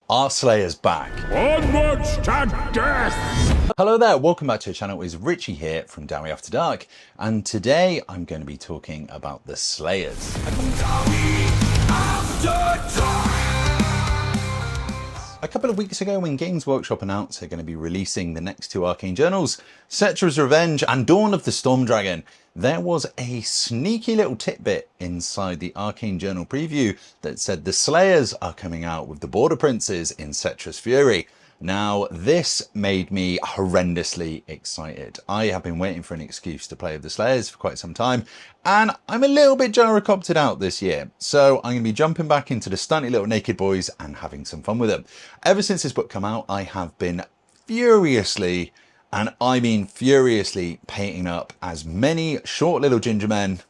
Are Slayers back? Onwards to death! Hello there, welcome back to the channel. It's Richie here from Dowie After Dark, and today I'm going to be talking about the Slayers. A couple of weeks ago, when Games Workshop announced they're going to be releasing the next two Arcane journals, Cetra's Revenge and Dawn of the Storm Dragon, there was a sneaky little tidbit inside the Arcane journal preview that said the Slayers are coming out with the Border Princes in Cetra's Fury. Now, this made me horrendously excited. I have been waiting for an excuse to play with the Slayers for quite some time, and I'm a little bit gyrocoptered out this year. So I'm going to be jumping back into the stunty little naked boys and having some fun with them. Ever since this book came out, I have been furiously, and I mean furiously, painting up as many short little ginger men.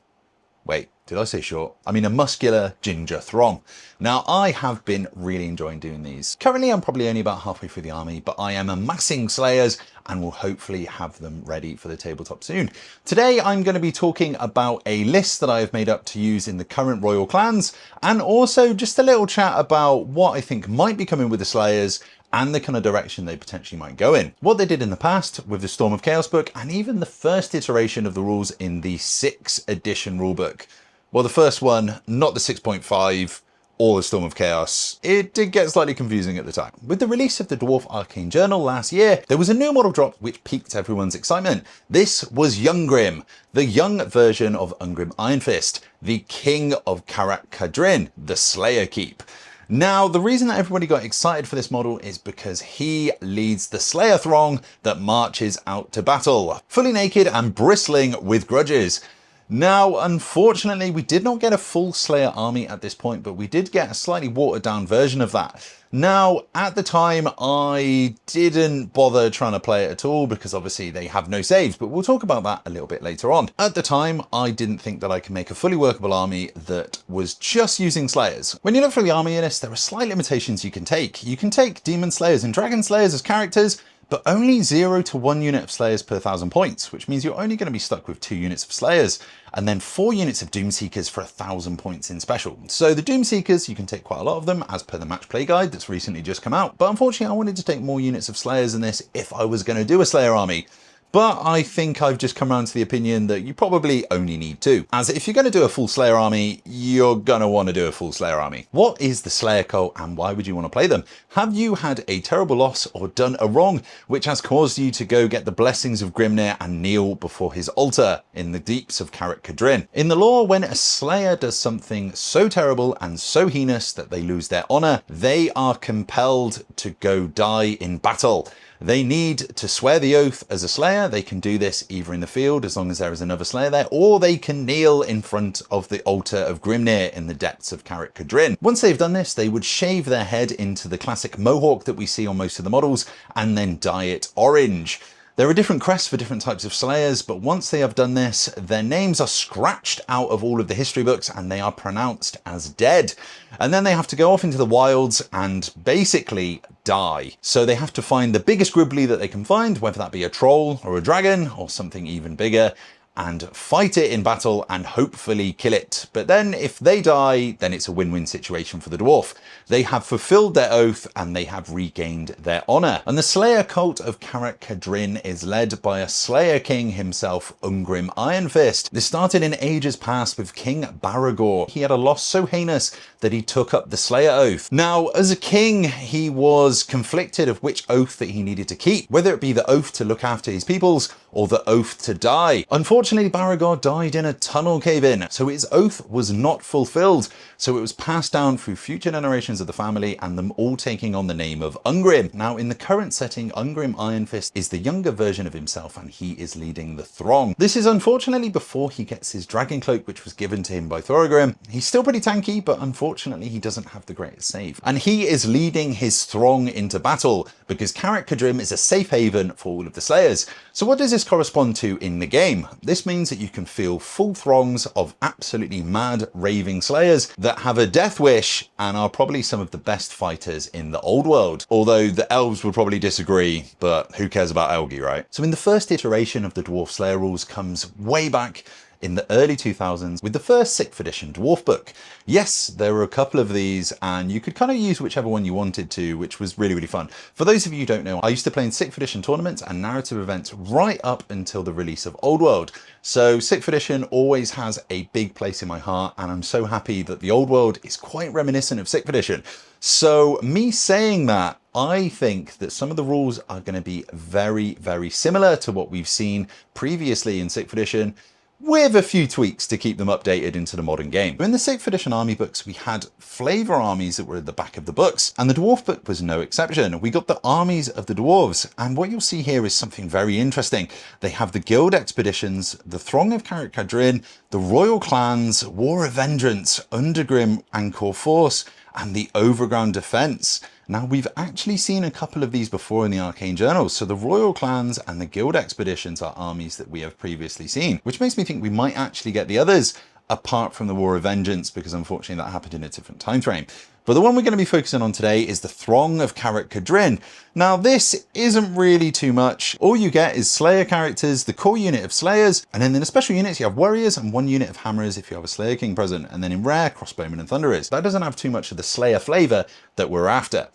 Wait, did I say short? I mean a muscular ginger throng. Now, I have been really enjoying doing these. Currently, I'm probably only about halfway through the army, but I am amassing Slayers and will hopefully have them ready for the tabletop soon. Today, I'm going to be talking about a list that I have made up to use in the current Royal Clans, and also just a little chat about what I think might be coming with the Slayers and the kind of direction they potentially might go in. What they did in the past with the Storm of Chaos book, and even the first iteration of the rules in the 6th edition rulebook. Well, the first one, not the 6.5 or the Storm of Chaos. It did get slightly confusing at the time. With the release of the Dwarf Arcane Journal last year, there was a new model drop which piqued everyone's excitement. This was Youngrim, the young version of Ungrim Iron Fist, the king of Karak Kadrin, the Slayer Keep. Now, the reason that everybody got excited for this model is because he leads the Slayer throng that marches out to battle, fully naked and bristling with grudges. Now, unfortunately, we did not get a full Slayer army at this point, but we did get a slightly watered down version of that. Now, at the time, I didn't bother trying to play it at all because obviously they have no saves, but we'll talk about that a little bit later on. At the time, I didn't think that I could make a fully workable army that was just using Slayers. When you look through the army list, there are slight limitations you can take. You can take Demon Slayers and Dragon Slayers as characters, but only 0 to 1 unit of Slayers per 1,000 points, which means you're only going to be stuck with 2 units of Slayers, and then 4 units of Doomseekers for 1,000 points in special. So the Doomseekers, you can take quite a lot of them as per the match play guide that's recently just come out, but unfortunately I wanted to take more units of Slayers in this if I was going to do a Slayer army. But I think I've just come around to the opinion that you probably only need 2. As if you're going to do a full Slayer army, you're going to want to do a full Slayer army. What is the Slayer cult and why would you want to play them? Have you had a terrible loss or done a wrong which has caused you to go get the blessings of Grimnir and kneel before his altar in the deeps of Karak Kadrin? In the lore, when a Slayer does something so terrible and so heinous that they lose their honor, they are compelled to go die in battle. They need to swear the oath as a Slayer. They can do this either in the field, as long as there is another Slayer there, or they can kneel in front of the altar of Grimnir in the depths of Karak Kadrin. Once they've done this, they would shave their head into the classic mohawk that we see on most of the models, and then dye it orange. There are different crests for different types of Slayers, but once they have done this, their names are scratched out of all of the history books and they are pronounced as dead. And then they have to go off into the wilds and basically die. So they have to find the biggest gribbly that they can find, whether that be a troll or a dragon or something even bigger, and fight it in battle and hopefully kill it. But then if they die, then it's a win-win situation for the dwarf. They have fulfilled their oath and they have regained their honor. And the Slayer cult of Karak Kadrin is led by a Slayer king himself, Ungrim Iron Fist. This started in ages past with King Baragor. He had a loss so heinous that he took up the Slayer oath. Now, as a king, he was conflicted of which oath that he needed to keep, whether it be the oath to look after his peoples or the oath to die. Unfortunately, Baragor died in a tunnel cave-in, so his oath was not fulfilled. So it was passed down through future generations of the family and them all taking on the name of Ungrim. Now, in the current setting, Ungrim Iron Fist is the younger version of himself and he is leading the throng. This is unfortunately before he gets his dragon cloak, which was given to him by Thorogrim. He's still pretty tanky, but unfortunately he doesn't have the greatest save. And he is leading his throng into battle because Karak Kadrin is a safe haven for all of the Slayers. So what does this correspond to in the game? This means that you can feel full throngs of absolutely mad raving Slayers that have a death wish and are probably some of the best fighters in the old world. Although the elves would probably disagree, but who cares about Elgi, right? So in the first iteration of the Dwarf Slayer rules comes way back in the early 2000s with the first 6th edition Dwarf book. Yes, there were a couple of these and you could kind of use whichever one you wanted to, which was really, really fun. For those of you who don't know, I used to play in 6th edition tournaments and narrative events right up until the release of Old World. So 6th edition always has a big place in my heart, and I'm so happy that the Old World is quite reminiscent of 6th edition. So me saying that, I think that some of the rules are going to be very, very similar to what we've seen previously in 6th edition, with a few tweaks to keep them updated into the modern game. In the 6th edition army books, we had flavor armies that were at the back of the books, and the Dwarf book was no exception. We got the armies of the dwarves, and what you'll see here is something very interesting. They have the guild expeditions, the Throng of Carrick Cadrin, the royal clans, War of Vengeance, Undergrim and Corforce, and the Overground Defense. Now, we've actually seen a couple of these before in the Arcane journals. So the royal clans and the guild expeditions are armies that we have previously seen, which makes me think we might actually get the others apart from the War of Vengeance, because unfortunately that happened in a different time frame. But the one we're going to be focusing on today is the Throng of Carrick Cadrin. Now, this isn't really too much. All you get is Slayer characters, the core unit of Slayers, and then in the special units you have Warriors and 1 unit of Hammerers if you have a Slayer King present, and then in rare, Crossbowmen and Thunderers. That doesn't have too much of the Slayer flavour that we're after.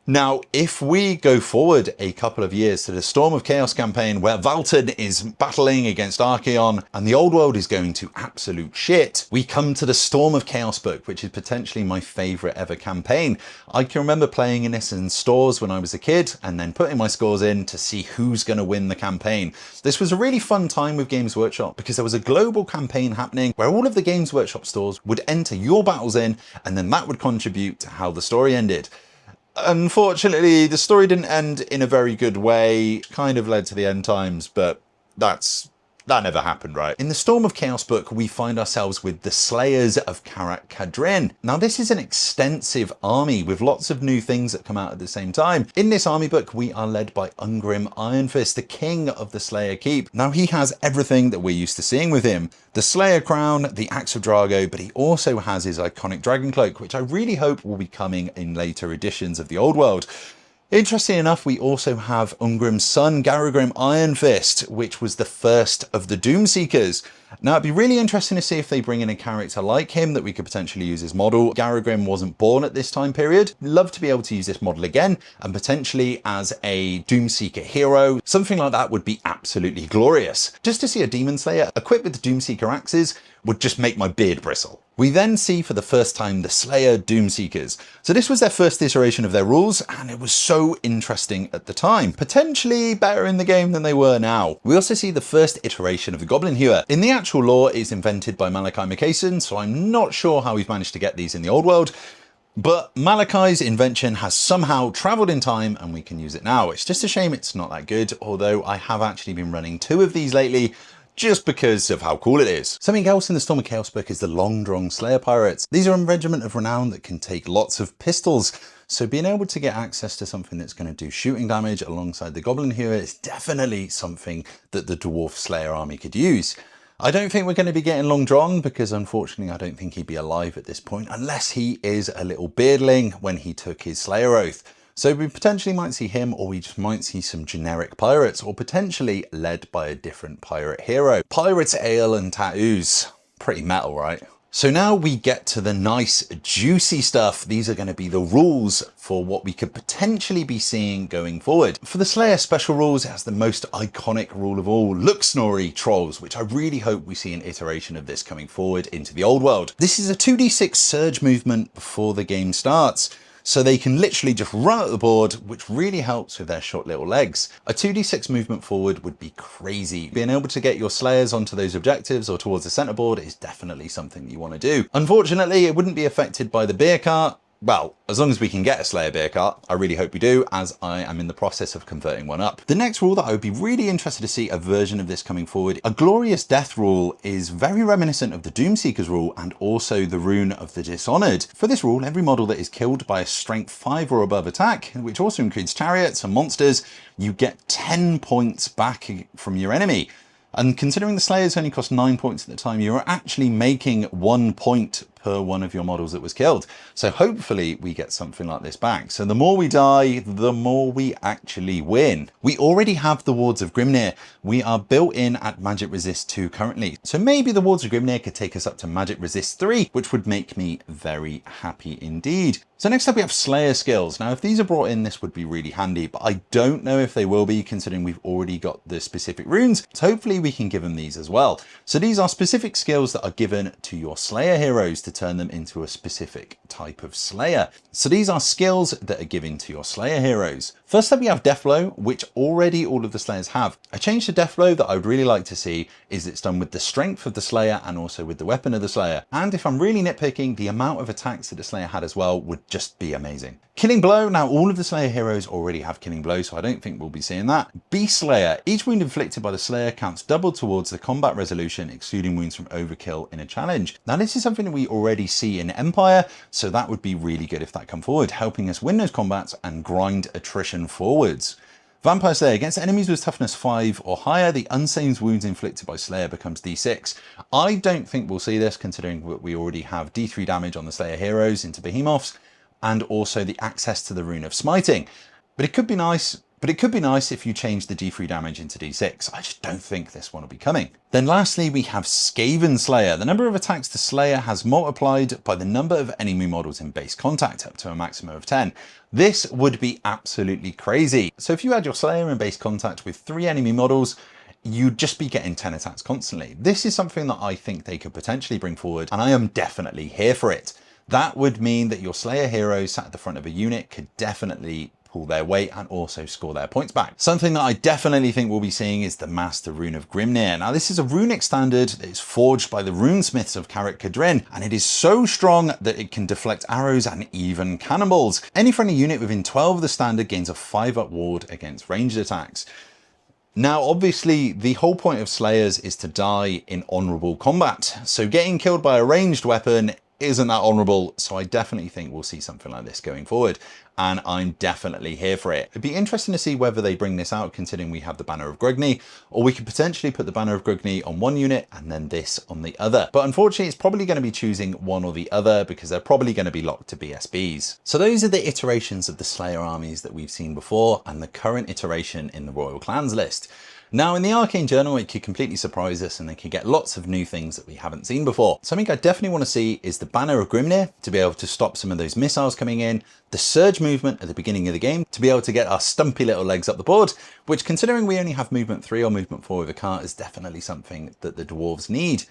Now, if we go forward a couple of years to the Storm of Chaos campaign, where Valton is battling against Arcane and the old world is going to absolute shit, we come to the Storm of Chaos book, which is potentially my favourite ever campaign. I can remember playing in this in stores when I was a kid and then putting my scores in to see who's going to win the campaign. This was a really fun time with Games Workshop because there was a global campaign happening where all of the Games Workshop stores would enter your battles in, and then that would contribute to how the story ended. Unfortunately, the story didn't end in a very good way, kind of led to the end times, but that never happened, right? In the Storm of Chaos book, we find ourselves with the Slayers of Carrick Cadrin. Now, this is an extensive army with lots of new things that come out at the same time. In this army book, we are led by Ungrim Ironfist, the king of the Slayer Keep. Now, he has everything that we're used to seeing with him. The Slayer Crown, the Axe of Drago, but he also has his iconic Dragon Cloak, which I really hope will be coming in later editions of the Old World. Interesting enough, we also have Ungrim's son, Garagrim Ironfist, which was the first of the Doomseekers. Now, it'd be really interesting to see if they bring in a character like him that we could potentially use as model. Garagrim wasn't born at this time period. Love to be able to use this model again, and potentially as a Doomseeker hero. Something like that would be absolutely glorious. Just to see a Demon Slayer equipped with the Doomseeker axes would just make my beard bristle. We then see for the first time the Slayer Doomseekers. So this was their first iteration of their rules, and it was so interesting at the time. Potentially better in the game than they were now. We also see the first iteration of the Goblin Hewer. In the actual lore, it's invented by Malachi McCason, so I'm not sure how he's managed to get these in the old world. But Malachi's invention has somehow travelled in time and we can use it now. It's just a shame it's not that good, although I have actually been running 2 of these lately, just because of how cool it is. Something else in the Storm of Chaos book is the Long Drong Slayer Pirates. These are a regiment of renown that can take lots of pistols, so being able to get access to something that's going to do shooting damage alongside the Goblin Hewer is definitely something that the Dwarf Slayer army could use. I don't think we're going to be getting Long Drong because unfortunately I don't think he'd be alive at this point unless he is a little beardling when he took his Slayer Oath. So we potentially might see him, or we just might see some generic pirates, or potentially led by a different pirate hero. Pirates, ale and tattoos. Pretty metal, right? So now we get to the nice juicy stuff. These are going to be the rules for what we could potentially be seeing going forward. For the Slayer special rules, it has the most iconic rule of all, Look Snorri Trolls, which I really hope we see an iteration of this coming forward into the old world. This is a 2d6 surge movement before the game starts. So they can literally just run at the board, which really helps with their short little legs. A 2d6 movement forward would be crazy. Being able to get your Slayers onto those objectives or towards the center board is definitely something you want to do. Unfortunately, it wouldn't be affected by the beer cart. Well, as long as we can get a Slayer beer cart, I really hope we do, as I am in the process of converting one up. The next rule that I would be really interested to see a version of this coming forward, a Glorious Death rule, is very reminiscent of the Doomseekers rule and also the Rune of the Dishonored. For this rule, every model that is killed by a strength 5 or above attack, which also includes chariots and monsters, you get 10 points back from your enemy. And considering the Slayers only cost 9 points at the time, you're actually making 1 point per one of your models that was killed. So hopefully we get something like this back. So the more we die, the more we actually win. We already have the Wards of Grimnir. We are built in at Magic Resist 2 currently. So maybe the Wards of Grimnir could take us up to Magic Resist 3, which would make me very happy indeed. So next up we have Slayer skills. Now if these are brought in, this would be really handy, but I don't know if they will be, considering we've already got the specific runes. So hopefully we can give them these as well. So these are specific skills that are given to your Slayer heroes to turn them into a specific type of Slayer. So these are skills that are given to your Slayer heroes. First up we have Deathblow, which already all of the Slayers have. A change to Deathblow that I would really like to see is it's done with the strength of the Slayer and also with the weapon of the Slayer. And if I'm really nitpicking, the amount of attacks that the Slayer had as well would just be amazing. Killing Blow. Now all of the Slayer heroes already have Killing Blow, so I don't think we'll be seeing that. Beast Slayer. Each wound inflicted by the Slayer counts double towards the combat resolution, excluding wounds from overkill in a challenge. Now this is something that we already see in Empire, so that would be really good if that come forward, helping us win those combats and grind attrition forwards. Vampire Slayer. Against enemies with toughness 5 or higher, the unsaved wounds inflicted by Slayer becomes D6. I don't think we'll see this, considering that we already have D3 damage on the Slayer heroes into Behemoths, and also the access to the Rune of Smiting. But it could be nice. If you change the D3 damage into D6. I just don't think this one will be coming. Then lastly, we have Skaven Slayer. The number of attacks the Slayer has multiplied by the number of enemy models in base contact, up to a maximum of 10. This would be absolutely crazy. So if you had your Slayer in base contact with 3 enemy models, you'd just be getting 10 attacks constantly. This is something that I think they could potentially bring forward, and I am definitely here for it. That would mean that your Slayer heroes sat at the front of a unit could definitely pull their weight and also score their points back. Something that I definitely think we'll be seeing is the Master Rune of Grimnir. Now this is a runic standard that is forged by the runesmiths of Karak Kadrin, and it is so strong that it can deflect arrows and even cannonballs. Any friendly unit within 12 of the standard gains a 5-up ward against ranged attacks. Now, obviously, the whole point of Slayers is to die in honourable combat. So getting killed by a ranged weapon isn't that honourable, so I definitely think we'll see something like this going forward, and I'm definitely here for it. It'd be interesting to see whether they bring this out, considering we have the Banner of Grugni, or we could potentially put the Banner of Grugni on one unit and then this on the other. But unfortunately, it's probably going to be choosing one or the other, because they're probably going to be locked to BSBs. So those are the iterations of the Slayer armies that we've seen before, and the current iteration in the Royal Clans list. Now in the Arcane Journal, it could completely surprise us, and they could get lots of new things that we haven't seen before. Something I definitely want to see is the Banner of Grimnir, to be able to stop some of those missiles coming in, the Surge movement at the beginning of the game, to be able to get our stumpy little legs up the board, which, considering we only have movement 3 or movement 4 with a cart, is definitely something that the dwarves need.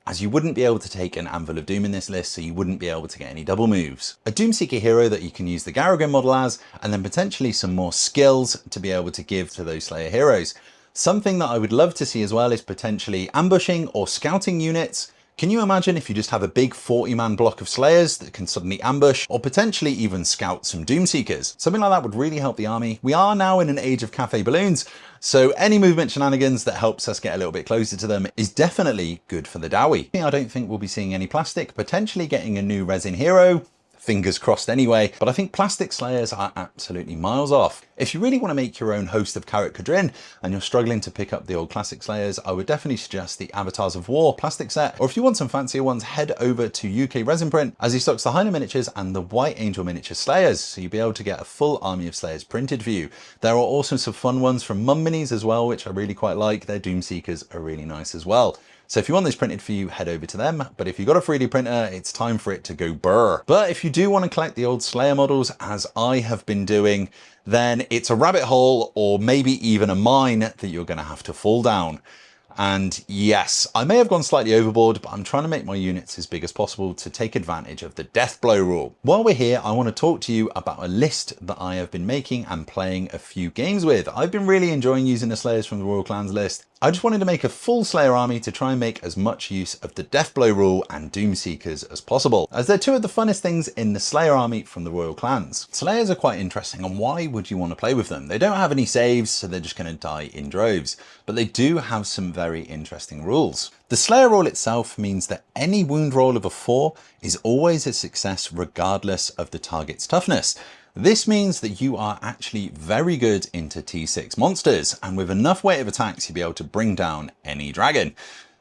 As you wouldn't be able to take an Anvil of Doom in this list, so you wouldn't be able to get any double moves. A Doomseeker hero that you can use the Garrigan model as, and then potentially some more skills to be able to give to those Slayer heroes. Something that I would love to see as well is potentially ambushing or scouting units. Can you imagine if you just have a big 40-man block of Slayers that can suddenly ambush, or potentially even scout some Doomseekers? Something like that would really help the army. We are now in an age of cafe balloons, so any movement shenanigans that helps us get a little bit closer to them is definitely good for the Dowie. I don't think we'll be seeing any plastic, potentially getting a new resin hero. Fingers crossed anyway, but I think plastic Slayers are absolutely miles off. If you really want to make your own host of Karak Kadrin and you're struggling to pick up the old classic Slayers, I would definitely suggest the Avatars of War plastic set, or if you want some fancier ones, head over to UK Resin Print, as he stocks the Hyena miniatures and the White Angel miniature Slayers, so you'll be able to get a full army of Slayers printed for you. There are also some fun ones from Mum Minis as well, which I really quite like. Their Doomseekers are really nice as well. So if you want this printed for you, head over to them. But if you've got a 3D printer, it's time for it to go burr. But if you do want to collect the old Slayer models, as I have been doing, then it's a rabbit hole, or maybe even a mine that you're going to have to fall down. And yes, I may have gone slightly overboard, but I'm trying to make my units as big as possible to take advantage of the death blow rule. While we're here, I want to talk to you about a list that I have been making and playing a few games with. I've been really enjoying using the Slayers from the Royal Clans list. I just wanted to make a full Slayer army to try and make as much use of the Death Blow rule and Doomseekers as possible, as they're two of the funnest things in the Slayer army from the Royal Clans. Slayers are quite interesting, and why would you want to play with them? They don't have any saves, so they're just going to die in droves, but they do have some very interesting rules. The Slayer rule itself means that any wound roll of a 4 is always a success regardless of the target's toughness. This means that you are actually very good into T6 monsters, and with enough weight of attacks, you'll be able to bring down any dragon.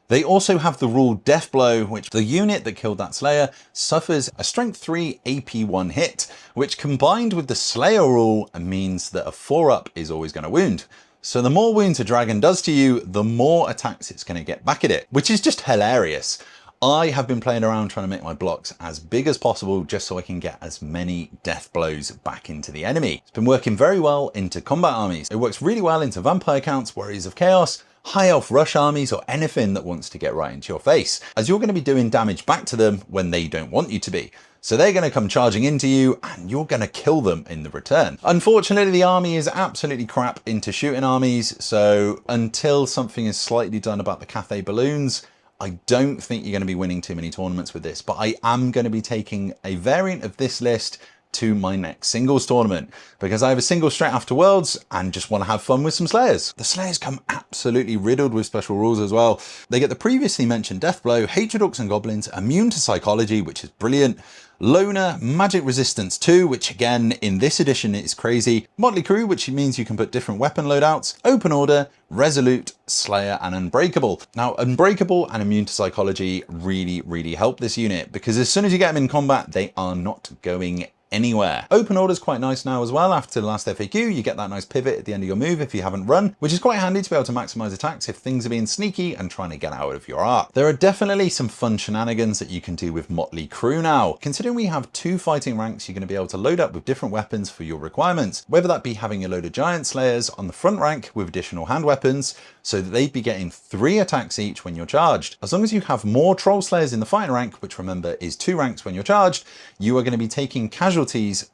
They also have the rule Death Blow, which the unit that killed that Slayer suffers a Strength 3 AP 1 hit, which combined with the Slayer rule means that a 4-up is always going to wound. So the more wounds a dragon does to you, the more attacks it's going to get back at it, which is just hilarious. I have been playing around trying to make my blocks as big as possible just so I can get as many death blows back into the enemy. It's been working very well into combat armies. It works really well into vampire counts, warriors of chaos, high elf rush armies, or anything that wants to get right into your face, as you're going to be doing damage back to them when they don't want you to be. So they're going to come charging into you and you're going to kill them in the return. Unfortunately, the army is absolutely crap into shooting armies. So until something is slightly done about the Cathay balloons, I don't think you're going to be winning too many tournaments with this, but I am going to be taking a variant of this list to my next singles tournament because I have a single straight after Worlds and just want to have fun with some Slayers. The Slayers come absolutely riddled with special rules as well. They get the previously mentioned Death Blow, Hatred Orcs and Goblins, immune to Psychology, which is brilliant, Loner, Magic Resistance 2, which again in this edition is crazy, Motley Crew, which means you can put different weapon loadouts, Open Order, Resolute, Slayer and Unbreakable. Now Unbreakable and Immune to Psychology really help this unit because as soon as you get them in combat, they are not going anywhere. Open Order is quite nice now as well. After the last FAQ, you get that nice pivot at the end of your move if you haven't run, which is quite handy to be able to maximize attacks if things are being sneaky and trying to get out of your arc. There are definitely some fun shenanigans that you can do with Motley Crew now. Considering we have 2 fighting ranks, you're going to be able to load up with different weapons for your requirements, whether that be having a load of Giant Slayers on the front rank with additional hand weapons, so that they'd be getting 3 attacks each when you're charged. As long as you have more Troll Slayers in the fighting rank, which remember is 2 ranks when you're charged, you are going to be taking casualties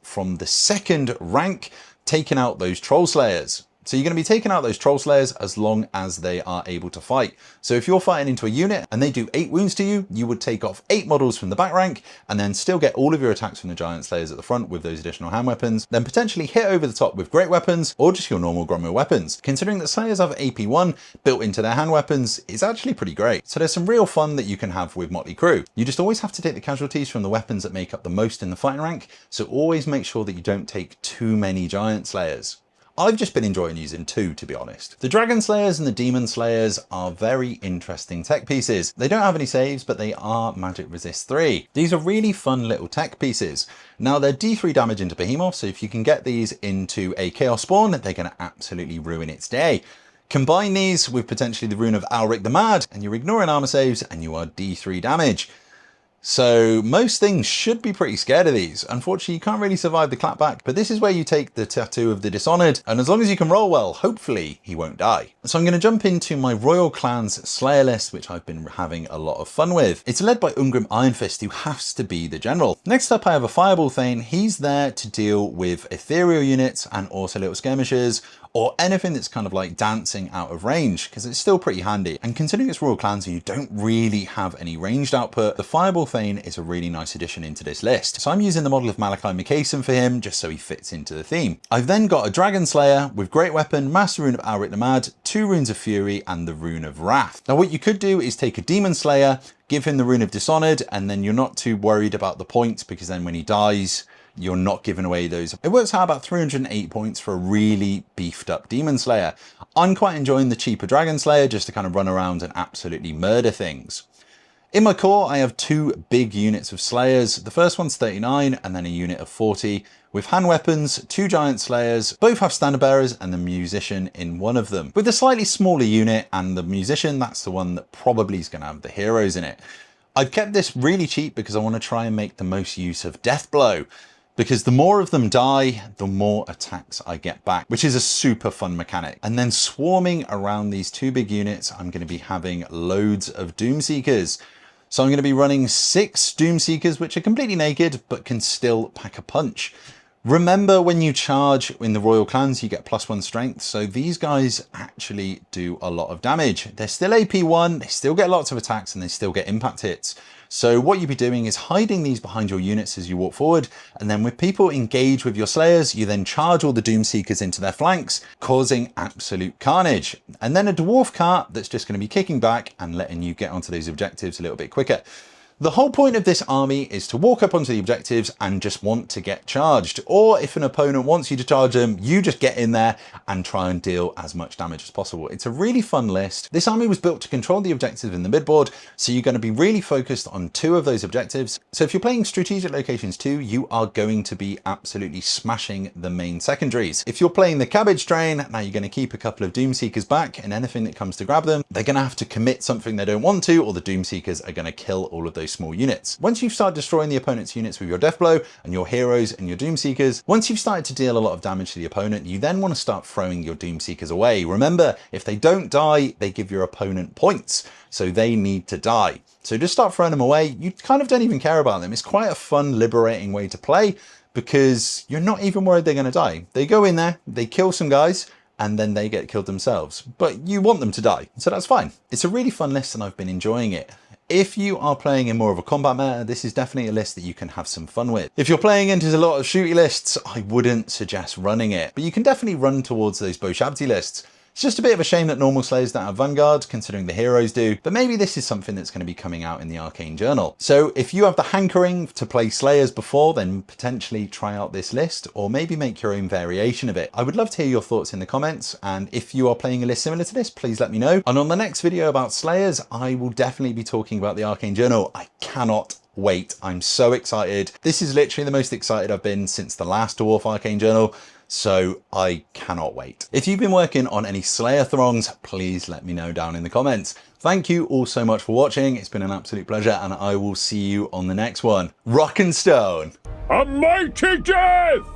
from the second rank, taking out those Troll Slayers. So you're going to be taking out those Troll Slayers as long as they are able to fight. So if you're fighting into a unit and they do 8 wounds to you, you would take off 8 models from the back rank and then still get all of your attacks from the Giant Slayers at the front with those additional hand weapons, then potentially hit over the top with great weapons or just your normal Grommo weapons. Considering that Slayers have AP1 built into their hand weapons, it's actually pretty great. So there's some real fun that you can have with Motley Crew. You just always have to take the casualties from the weapons that make up the most in the fighting rank, so always make sure that you don't take too many Giant Slayers. I've just been enjoying using 2, to be honest. The Dragon Slayers and the Demon Slayers are very interesting tech pieces. They don't have any saves, but they are Magic Resist 3. These are really fun little tech pieces. Now they're D3 damage into Behemoth, so if you can get these into a Chaos Spawn, they're going to absolutely ruin its day. Combine these with potentially the rune of Alric the Mad, and you're ignoring armor saves, and you are D3 damage. So most things should be pretty scared of these. Unfortunately, you can't really survive the clapback, but this is where you take the Tattoo of the Dishonored, and as long as you can roll well, hopefully he won't die. So I'm going to jump into my Royal Clans Slayer list, which I've been having a lot of fun with. It's led by Ungrim Ironfist, who has to be the general. Next up, I have a Fireball Thane. He's there to deal with ethereal units and also little skirmishers, or anything that's kind of like dancing out of range, because it's still pretty handy. And considering it's Royal Clans and you don't really have any ranged output, the Fireball Thane is a really nice addition into this list. So I'm using the model of Malachi McCason for him, just so he fits into the theme. I've then got a Dragon Slayer with Great Weapon, Master Rune of Alric the Mad, 2 Runes of Fury, and the Rune of Wrath. Now what you could do is take a Demon Slayer, give him the Rune of Dishonored, and then you're not too worried about the points, because then when he dies, you're not giving away those. It works out about 308 points for a really beefed up Demon Slayer. I'm quite enjoying the cheaper Dragon Slayer just to kind of run around and absolutely murder things. In my core, I have 2 big units of Slayers. The first one's 39 and then a unit of 40 with hand weapons, 2 Giant Slayers, both have Standard Bearers and the Musician in one of them. With the slightly smaller unit and the Musician, that's the one that probably is going to have the heroes in it. I've kept this really cheap because I want to try and make the most use of Death Blow, because the more of them die, the more attacks I get back, which is a super fun mechanic. And then swarming around these 2 big units, I'm going to be having loads of Doomseekers. So I'm going to be running 6 Doomseekers, which are completely naked, but can still pack a punch. Remember, when you charge in the Royal Clans, you get +1 strength. So these guys actually do a lot of damage. They're still AP1, they still get lots of attacks, and they still get impact hits. So what you'd be doing is hiding these behind your units as you walk forward, and then when people engage with your Slayers, you then charge all the Doomseekers into their flanks, causing absolute carnage. And then a Dwarf cart that's just going to be kicking back and letting you get onto those objectives a little bit quicker. The whole point of this army is to walk up onto the objectives and just want to get charged. Or if an opponent wants you to charge them, you just get in there and try and deal as much damage as possible. It's a really fun list. This army was built to control the objectives in the midboard, so you're going to be really focused on 2 of those objectives. So if you're playing strategic locations too, you are going to be absolutely smashing the main secondaries. If you're playing the cabbage train, now you're going to keep a couple of Doomseekers back, and anything that comes to grab them, they're going to have to commit something they don't want to, or the Doomseekers are going to kill all of those small units. Once you've started destroying the opponent's units with your death blow and your heroes and your Doomseekers, once you've started to deal a lot of damage to the opponent, you then want to start throwing your Doomseekers away. Remember, if they don't die, they give your opponent points, so they need to die. So just start throwing them away. You kind of don't even care about them. It's quite a fun, liberating way to play because you're not even worried they're going to die. They go in there, they kill some guys, and then they get killed themselves. But you want them to die, so that's fine. It's a really fun list and I've been enjoying it. If you are playing in more of a combat meta, this is definitely a list that you can have some fun with. If you're playing into a lot of shooty lists, I wouldn't suggest running it, but you can definitely run towards those Bo-Shabti lists. It's just a bit of a shame that normal Slayers don't have Vanguard, considering the heroes do, but maybe this is something that's going to be coming out in the Arcane Journal. So if you have the hankering to play Slayers before, then potentially try out this list, or maybe make your own variation of it. I would love to hear your thoughts in the comments, and if you are playing a list similar to this, please let me know. And on the next video about Slayers, I will definitely be talking about the Arcane Journal. I cannot wait. I'm so excited. This is literally the most excited I've been since the last Dwarf Arcane Journal. So I cannot wait. If you've been working on any Slayer throngs, please let me know down in the comments. Thank you all so much for watching. It's been an absolute pleasure, and I will see you on the next one. Rock and stone. A mighty death!